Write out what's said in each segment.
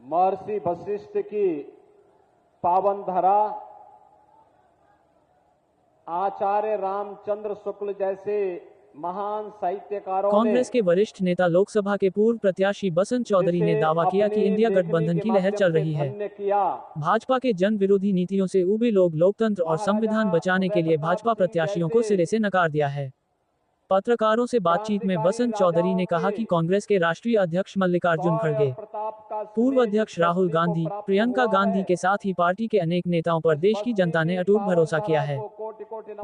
महर्षि वशिष्ठ की पावन धरा आचार्य रामचंद्र शुक्ल जैसे महान साहित्यकारों ने कांग्रेस के वरिष्ठ नेता लोकसभा के पूर्व प्रत्याशी बसंत चौधरी ने दावा किया कि इंडिया गठबंधन की लहर चल रही है। भाजपा के जन विरोधी नीतियों से उबे लोग लोकतंत्र और संविधान बचाने के लिए भाजपा प्रत्याशियों को सिरे से नकार दिया है। पत्रकारों से बातचीत में बसंत चौधरी ने कहा कि कांग्रेस के राष्ट्रीय अध्यक्ष मल्लिकार्जुन खड़गे, पूर्व अध्यक्ष राहुल गांधी, प्रियंका गांधी के साथ ही पार्टी के अनेक नेताओं पर देश की जनता ने अटूट भरोसा किया है।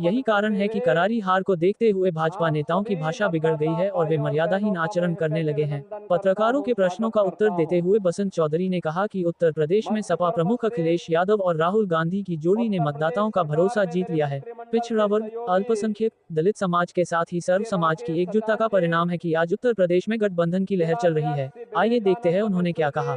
यही कारण है कि करारी हार को देखते हुए भाजपा नेताओं की भाषा बिगड़ गई है और वे मर्यादाहीन आचरण करने लगे हैं। पत्रकारों के प्रश्नों का उत्तर देते हुए बसंत चौधरी ने कहा कि उत्तर प्रदेश में सपा प्रमुख अखिलेश यादव और राहुल गांधी की जोड़ी ने मतदाताओं का भरोसा जीत लिया है। पिछड़ा वर्ग, अल्पसंख्यक, दलित समाज के साथ ही सर्व समाज की एकजुटता का परिणाम है कि आज उत्तर प्रदेश में गठबंधन की लहर चल रही है। आइए देखते हैं उन्होंने क्या कहा।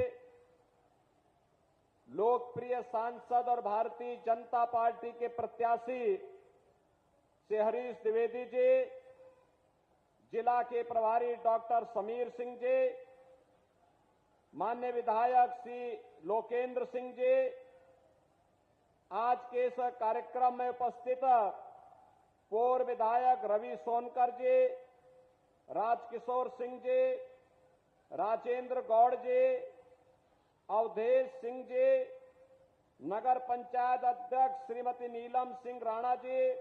लोकप्रिय सांसद और भारतीय जनता पार्टी के प्रत्याशी श्री हरीश द्विवेदी जी, जिला के प्रभारी डॉक्टर समीर सिंह जी, माननीय विधायक श्री लोकेंद्र सिंह जी, आज के इस कार्यक्रम में उपस्थित पूर्व विधायक रवि सोनकर जी, राजकिशोर सिंह जी, राजेंद्र गौड़ जी, अवधेश सिंह जी, नगर पंचायत अध्यक्ष श्रीमती नीलम सिंह राणा जी,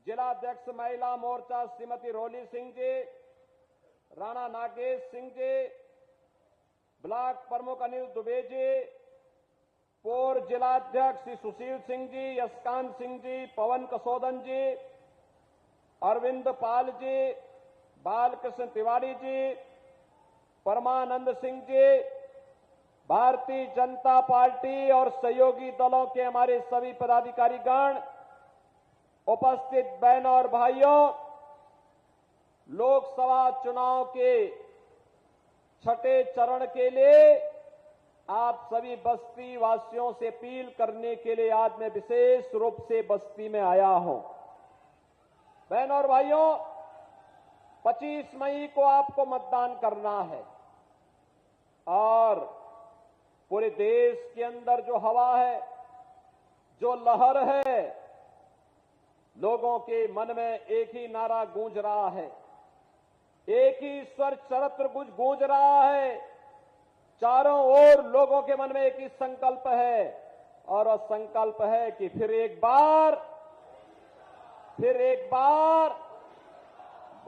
जिला अध्यक्ष महिला मोर्चा श्रीमती रोली सिंह जी, राणा नागेश सिंह जी, ब्लॉक प्रमुख अनिल दुबे जी, पूर्व जिलाध्यक्ष श्री सुशील सिंह जी, यशकांत सिंह जी, पवन कसोदन जी, अरविंद पाल जी, बालकृष्ण तिवारी जी, परमानंद सिंह जी, भारतीय जनता पार्टी और सहयोगी दलों के हमारे सभी पदाधिकारीगण, उपस्थित बहनों और भाइयों, लोकसभा चुनाव के छठे चरण के लिए आप सभी बस्ती वासियों से अपील करने के लिए आज मैं विशेष रूप से बस्ती में आया हूं। बहनों और भाइयों, 25 मई को आपको मतदान करना है और पूरे देश के अंदर जो हवा है, जो लहर है, लोगों के मन में एक ही नारा गूंज रहा है, एक ही स्वर चरत्र गूंज रहा है। चारों ओर लोगों के मन में एक ही संकल्प है और वह संकल्प है कि फिर एक बार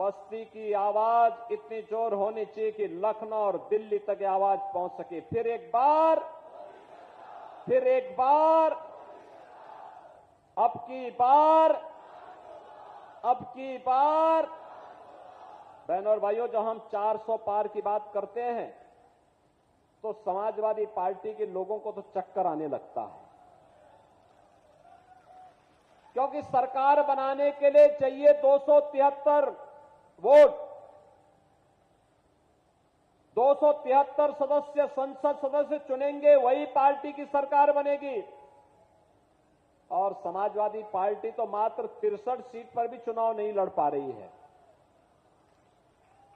बस्ती की आवाज इतनी जोर होनी चाहिए कि लखनऊ और दिल्ली तक आवाज पहुंच सके। फिर एक बार, अब की बार। बहनों और भाइयों, जब हम 400 पार की बात करते हैं तो समाजवादी पार्टी के लोगों को तो चक्कर आने लगता है, क्योंकि सरकार बनाने के लिए चाहिए 273 वोट, 273 सदस्य संसद सदस्य चुनेंगे, वही पार्टी की सरकार बनेगी। और समाजवादी पार्टी तो मात्र 63 सीट पर भी चुनाव नहीं लड़ पा रही है।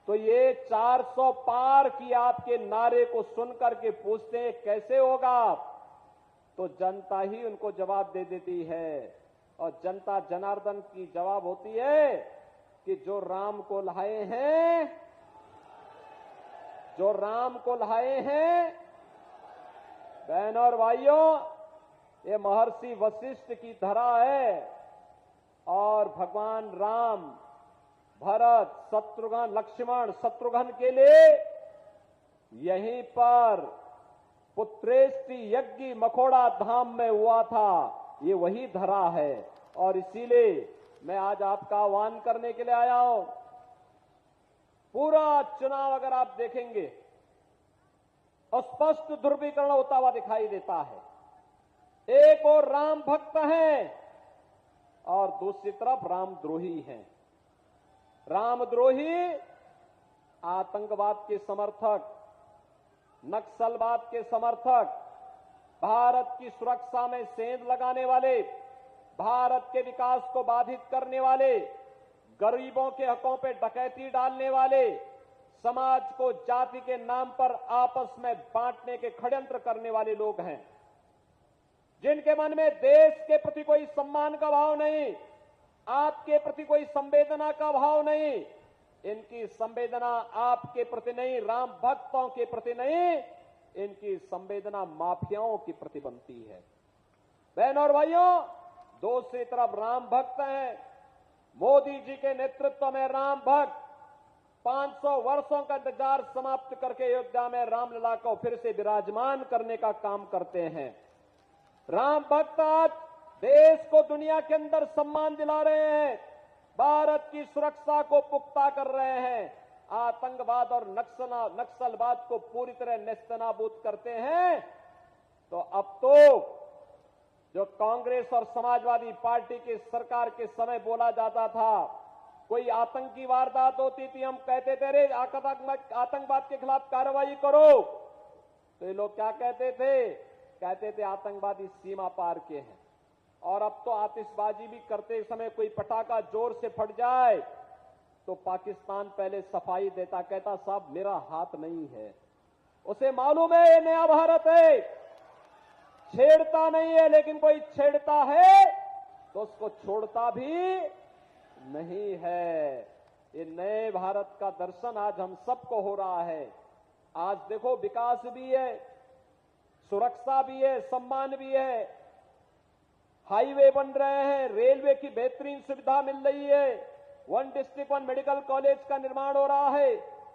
तो ये 400 पार की आपके नारे को सुनकर के पूछते हैं कैसे होगा, तो जनता ही उनको जवाब दे देती है। और जनता जनार्दन की जवाब होती है कि जो राम को लाए हैं, बहनों और भाइयों, ये महर्षि वशिष्ठ की धरा है और भगवान राम, भरत, शत्रुघ्न के लिए यहीं पर पुत्रेष्टि यज्ञ मखोड़ा धाम में हुआ था। ये वही धरा है और इसीलिए मैं आज आपका आह्वान करने के लिए आया हूं। पूरा चुनाव अगर आप देखेंगे, स्पष्ट ध्रुवीकरण होता हुआ दिखाई देता है। एक और राम भक्त हैं और दूसरी तरफ रामद्रोही हैं। रामद्रोही आतंकवाद के समर्थक, नक्सलवाद के समर्थक, भारत की सुरक्षा में सेंध लगाने वाले, भारत के विकास को बाधित करने वाले, गरीबों के हकों पे डकैती डालने वाले, समाज को जाति के नाम पर आपस में बांटने के षड्यंत्र करने वाले लोग हैं, जिनके मन में देश के प्रति कोई सम्मान का भाव नहीं, आपके प्रति कोई संवेदना का भाव नहीं। इनकी संवेदना आपके प्रति नहीं, राम भक्तों के प्रति नहीं, इनकी संवेदना माफियाओं के प्रति बनती है। बहनों और भाइयों, दूसरी तरफ राम भक्त हैं, मोदी जी के नेतृत्व में राम भक्त 500 वर्षों का इंतजार समाप्त करके अयोध्या में रामलला को फिर से विराजमान करने का काम करते हैं। राम भक्त आज देश को दुनिया के अंदर सम्मान दिला रहे हैं, भारत की सुरक्षा को पुख्ता कर रहे हैं, आतंकवाद और नक्सलवाद को पूरी तरह नेस्तनाबूद करते हैं। तो अब तो जो कांग्रेस और समाजवादी पार्टी की सरकार के समय बोला जाता था, कोई आतंकी वारदात होती थी, हम कहते थे रे आतंकवाद के खिलाफ कार्रवाई करो, तो ये लोग क्या कहते थे? कहते थे आतंकवादी सीमा पार के हैं। और अब तो आतिशबाजी भी करते समय कोई पटाखा जोर से फट जाए तो पाकिस्तान पहले सफाई देता, कहता साहब मेरा हाथ नहीं है। उसे मालूम है ये नया भारत है, छेड़ता नहीं है, लेकिन कोई छेड़ता है तो उसको छोड़ता भी नहीं है। ये नए भारत का दर्शन आज हम सबको हो रहा है। आज देखो विकास भी है, सुरक्षा भी है, सम्मान भी है, हाईवे बन रहे हैं, रेलवे की बेहतरीन सुविधा मिल रही है, 1 डिस्ट्रिक्ट 1 मेडिकल कॉलेज का निर्माण हो रहा है,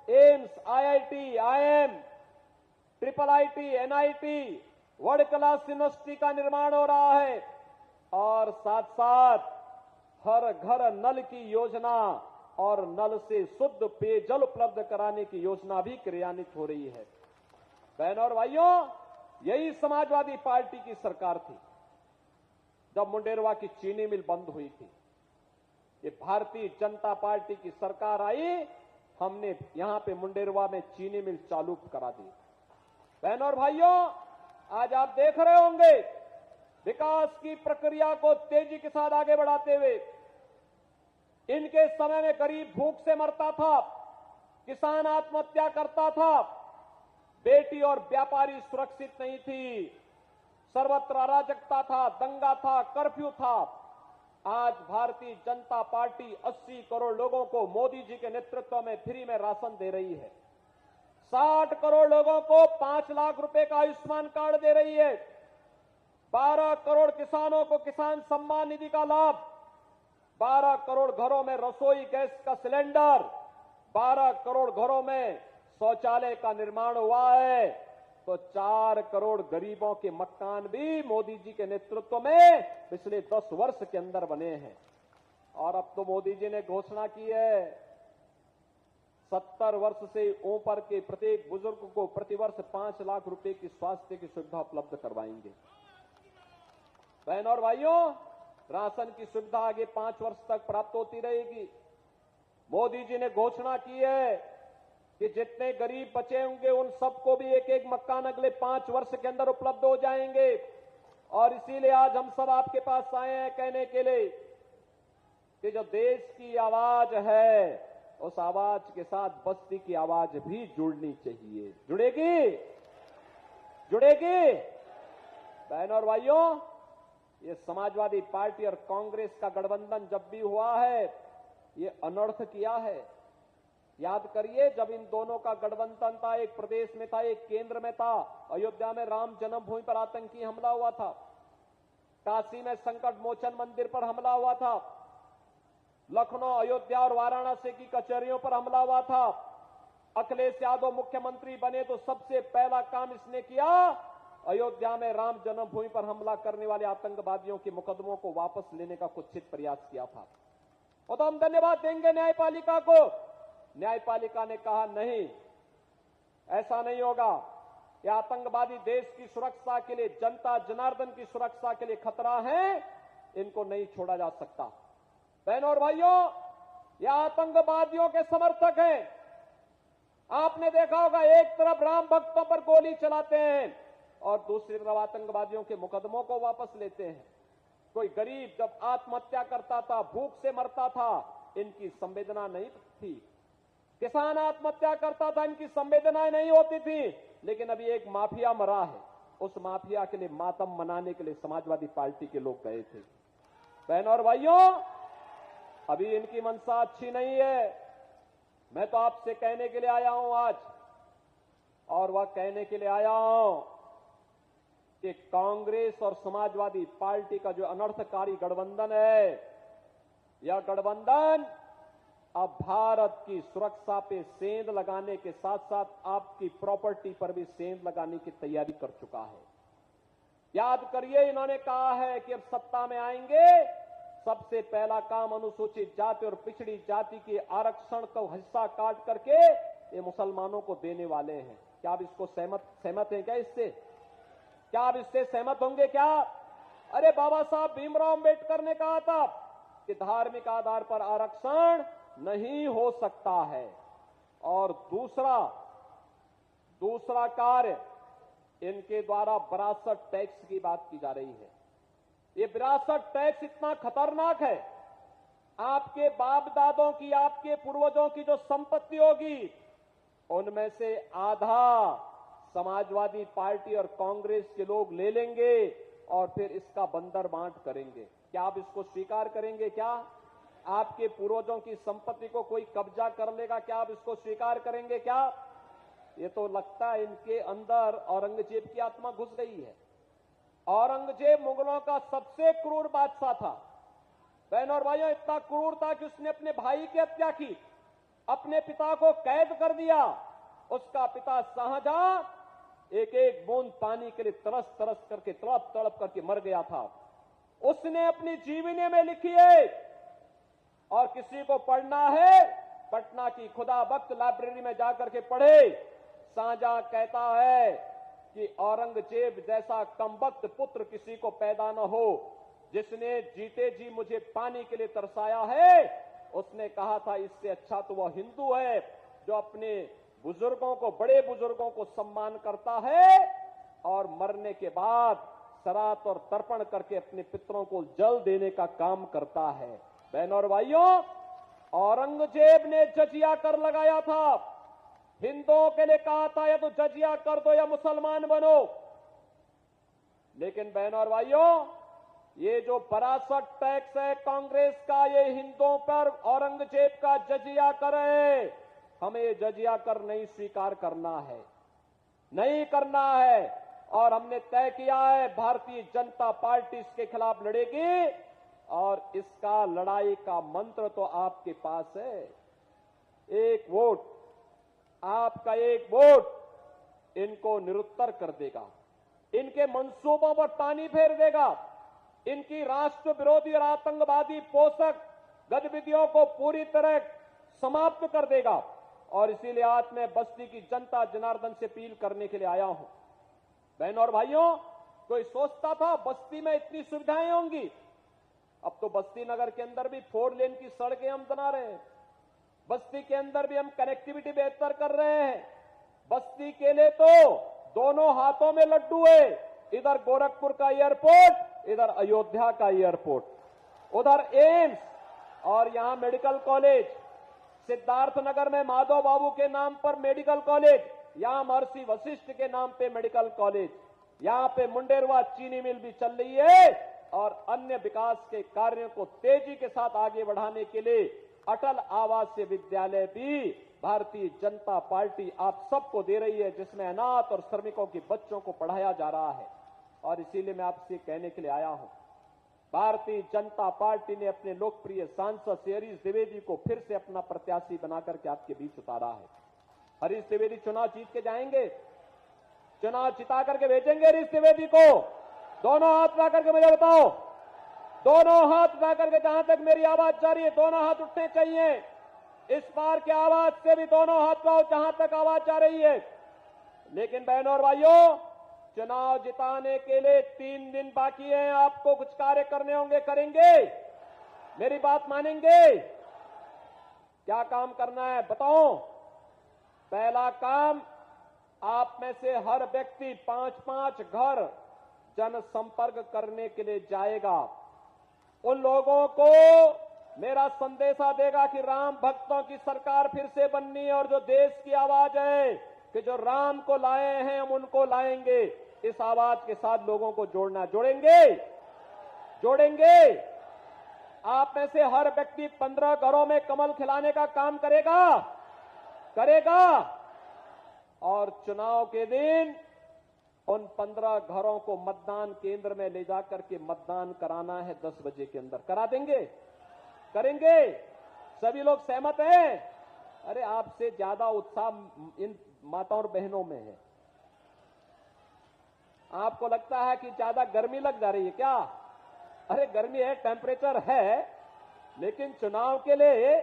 AIIMS, IIT, IIM, triple IT, NIT, world class university का निर्माण हो रहा है, और साथ साथ हर घर नल की योजना और नल से शुद्ध पेयजल उपलब्ध कराने की योजना भी क्रियान्वित हो रही है। बहनों और भाइयों, यही समाजवादी पार्टी की सरकार थी जब मुंडेरवा की चीनी मिल बंद हुई थी। ये भारतीय जनता पार्टी की सरकार आई, हमने यहां पे मुंडेरवा में चीनी मिल चालू करा दी। बहनों और भाइयों, आज आप देख रहे होंगे विकास की प्रक्रिया को तेजी के साथ आगे बढ़ाते हुए, इनके समय में गरीब भूख से मरता था, किसान आत्महत्या करता था, बेटी और व्यापारी सुरक्षित नहीं थी, सर्वत्र अराजकता था, दंगा था, कर्फ्यू था। आज भारतीय जनता पार्टी 80 करोड़ लोगों को मोदी जी के नेतृत्व में फ्री में राशन दे रही है, 60 करोड़ लोगों को 5 लाख रुपए का आयुष्मान कार्ड दे रही है, 12 करोड़ किसानों को किसान सम्मान निधि का लाभ, 12 करोड़ घरों में रसोई गैस का सिलेंडर, 12 करोड़ घरों में शौचालय का निर्माण हुआ है, तो 4 करोड़ गरीबों के मकान भी मोदी जी के नेतृत्व में पिछले 10 वर्ष के अंदर बने हैं। और अब तो मोदी जी ने घोषणा की है 70 वर्ष से ऊपर के प्रत्येक बुजुर्ग को प्रतिवर्ष 5 लाख रुपए की स्वास्थ्य की सुविधा उपलब्ध करवाएंगे। बहनों और भाइयों, राशन की सुविधा आगे 5 वर्ष तक प्राप्त होती रहेगी। मोदी जी ने घोषणा की है कि जितने गरीब बचे होंगे उन सबको भी एक एक मकान अगले 5 वर्ष के अंदर उपलब्ध हो जाएंगे। और इसीलिए आज हम सब आपके पास आए हैं कहने के लिए कि जो देश की आवाज है, उस आवाज के साथ बस्ती की आवाज भी जुड़नी चाहिए। जुड़ेगी? जुड़ेगी? बहनों और भाइयों, ये समाजवादी पार्टी और कांग्रेस का गठबंधन जब भी हुआ है, ये अनर्थ किया है। याद करिए, जब इन दोनों का गठबंधन था, एक प्रदेश में था, एक केंद्र में था, अयोध्या में राम जन्मभूमि पर आतंकी हमला हुआ था, काशी में संकट मोचन मंदिर पर हमला हुआ था, लखनऊ, अयोध्या और वाराणसी की कचहरियों पर हमला हुआ था। अखिलेश यादव मुख्यमंत्री बने तो सबसे पहला काम इसने किया, अयोध्या में राम जन्मभूमि पर हमला करने वाले आतंकवादियों के मुकदमों को वापस लेने का कुत्सित प्रयास किया था। और तो हम धन्यवाद देंगे न्यायपालिका को। न्यायपालिका ने कहा नहीं, ऐसा नहीं होगा, ये आतंकवादी देश की सुरक्षा के लिए, जनता जनार्दन की सुरक्षा के लिए खतरा है, इनको नहीं छोड़ा जा सकता। बहनों और भाइयों, ये आतंकवादियों के समर्थक हैं। आपने देखा होगा, एक तरफ राम भक्तों पर गोली चलाते हैं और दूसरी तरफ आतंकवादियों के मुकदमों को वापस लेते हैं। कोई गरीब जब आत्महत्या करता था, भूख से मरता था, इनकी संवेदना नहीं थी। किसान आत्महत्या करता था, इनकी संवेदनाएं नहीं होती थी। लेकिन अभी एक माफिया मरा है, उस माफिया के लिए मातम मनाने के लिए समाजवादी पार्टी के लोग गए थे। बहनों और भाइयों, अभी इनकी मंशा अच्छी नहीं है। मैं तो आपसे कहने के लिए आया हूं आज, और वह कहने के लिए आया हूं कि कांग्रेस और समाजवादी पार्टी का जो अनर्थकारी गठबंधन है, यह गठबंधन अब भारत की सुरक्षा पे सेंध लगाने के साथ साथ आपकी प्रॉपर्टी पर भी सेंध लगाने की तैयारी कर चुका है। याद करिए, इन्होंने कहा है कि अब सत्ता में आएंगे, सबसे पहला काम अनुसूचित जाति और पिछड़ी जाति के आरक्षण का हिस्सा काट करके ये मुसलमानों को देने वाले हैं। क्या आप इसको सहमत हैं क्या? इससे क्या आप इससे सहमत होंगे क्या? अरे बाबा साहब भीमराव अंबेडकर ने कहा था कि धार्मिक आधार पर आरक्षण नहीं हो सकता है। और दूसरा कार्य, इनके द्वारा विरासत टैक्स की बात की जा रही है। ये विरासत टैक्स इतना खतरनाक है, आपके बाप दादों की, आपके पूर्वजों की जो संपत्ति होगी, उनमें से आधा समाजवादी पार्टी और कांग्रेस के लोग ले लेंगे और फिर इसका बंदर बांट करेंगे। क्या आप इसको स्वीकार करेंगे? क्या आपके पूर्वजों की संपत्ति को कोई कब्जा कर लेगा? क्या आप इसको स्वीकार करेंगे? क्या ये तो लगता है इनके अंदर औरंगजेब की आत्मा घुस गई है। औरंगजेब मुगलों का सबसे क्रूर बादशाह था। बहनों और भाइयों, इतना क्रूर था कि उसने अपने भाई की हत्या की, अपने पिता को कैद कर दिया। उसका पिता शाहजहां एक एक बूंद पानी के लिए तरस तरस करके, तड़प तड़प करके मर गया था। उसने अपनी जीवनी में लिखी है, और किसी को पढ़ना है पटना की खुदा बख्त लाइब्रेरी में जाकर के पढ़े। शाहजहां कहता है कि औरंगजेब जैसा कमबख्त पुत्र किसी को पैदा न हो, जिसने जीते जी मुझे पानी के लिए तरसाया है। उसने कहा था इससे अच्छा तो वह हिंदू है जो अपने बुजुर्गों को, बड़े बुजुर्गों को सम्मान करता है और मरने के बाद श्राद्ध और तर्पण करके अपने पितरों को जल देने का काम करता है। बहनों और भाइयों, औरंगजेब ने जजिया कर लगाया था, हिंदुओं के लिए कहा था या तो जजिया कर दो या मुसलमान बनो। लेकिन बहनों और भाइयों, ये जो विरासत टैक्स है कांग्रेस का, ये हिंदुओं पर औरंगजेब का जजिया कर है। हमें ये जजिया कर नहीं स्वीकार करना है, नहीं करना है। और हमने तय किया है भारतीय जनता पार्टी इसके खिलाफ लड़ेगी, और इसका लड़ाई का मंत्र तो आपके पास है। एक वोट, आपका एक वोट इनको निरुत्तर कर देगा, इनके मंसूबों पर पानी फेर देगा, इनकी राष्ट्र विरोधी और आतंकवादी पोषक गतिविधियों को पूरी तरह समाप्त कर देगा। और इसीलिए आज मैं बस्ती की जनता जनार्दन से अपील करने के लिए आया हूं। बहनों और भाइयों, कोई सोचता था बस्ती में इतनी सुविधाएं होंगी? अब तो बस्ती नगर के अंदर भी 4 लेन की सड़कें हम बना रहे हैं, बस्ती के अंदर भी हम कनेक्टिविटी बेहतर कर रहे हैं। बस्ती के लिए तो दोनों हाथों में लड्डू है, इधर गोरखपुर का एयरपोर्ट, इधर अयोध्या का एयरपोर्ट, उधर एम्स, और यहां मेडिकल कॉलेज, सिद्धार्थनगर में माधव बाबू के नाम पर मेडिकल कॉलेज, यहां महर्षि वशिष्ठ के नाम पे मेडिकल कॉलेज, यहां पे मुंडेरवा चीनी मिल भी चल रही है। और अन्य विकास के कार्यों को तेजी के साथ आगे बढ़ाने के लिए अटल आवासीय विद्यालय भी भारतीय जनता पार्टी आप सबको दे रही है, जिसमें अनाथ और श्रमिकों के बच्चों को पढ़ाया जा रहा है। और इसीलिए मैं आपसे कहने के लिए आया हूं, भारतीय जनता पार्टी ने अपने लोकप्रिय सांसद हरीश द्विवेदी को फिर से अपना प्रत्याशी बनाकर के आपके बीच उतारा है। हरीश द्विवेदी चुनाव जीत के जाएंगे, चुनाव जिता करके भेजेंगे हरीश द्विवेदी को। दोनों हाथ उठा करके मुझे बताओ, दोनों हाथ उठा करके, जहां तक मेरी आवाज जा रही है दोनों हाथ उठने चाहिए। इस बार की आवाज से भी दोनों हाथ उठाओ जहां तक आवाज जा रही है। लेकिन बहनों और भाइयों, चुनाव जिताने के लिए 3 दिन बाकी है, आपको कुछ कार्य करने होंगे, करेंगे? मेरी बात मानेंगे? क्या काम करना है बताओ? पहला काम, आप में से हर व्यक्ति 5-5 घर जनसंपर्क करने के लिए जाएगा। उन लोगों को मेरा संदेशा देगा कि राम भक्तों की सरकार फिर से बननी है और जो देश की आवाज है कि जो राम को लाए हैं हम उनको लाएंगे, इस आवाज के साथ लोगों को जोड़ना। जोड़ेंगे। आप में से हर व्यक्ति 15 घरों में कमल खिलाने का काम करेगा और चुनाव के दिन उन 15 घरों को मतदान केंद्र में ले जाकर के मतदान कराना है 10 बजे के अंदर। करा देंगे? करेंगे? सभी लोग सहमत हैं? अरे आपसे ज्यादा उत्साह इन माताओं और बहनों में है। आपको लगता है कि ज्यादा गर्मी लग जा रही है क्या? अरे गर्मी है, टेम्परेचर है, लेकिन चुनाव के लिए,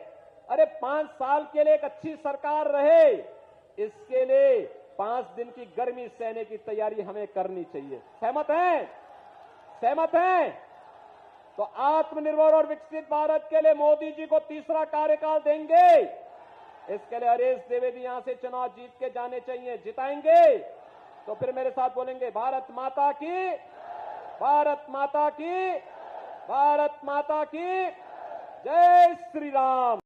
अरे 5 साल के लिए एक अच्छी सरकार रहे, इसके लिए 5 दिन की गर्मी सहने की तैयारी हमें करनी चाहिए। सहमत हैं? तो आत्मनिर्भर और विकसित भारत के लिए मोदी जी को तीसरा कार्यकाल देंगे। इसके लिए हरीश द्विवेदी यहां से चुनाव जीत के जाने चाहिए। जिताएंगे तो फिर मेरे साथ बोलेंगे, भारत माता की, भारत माता की, भारत माता की जय श्री राम।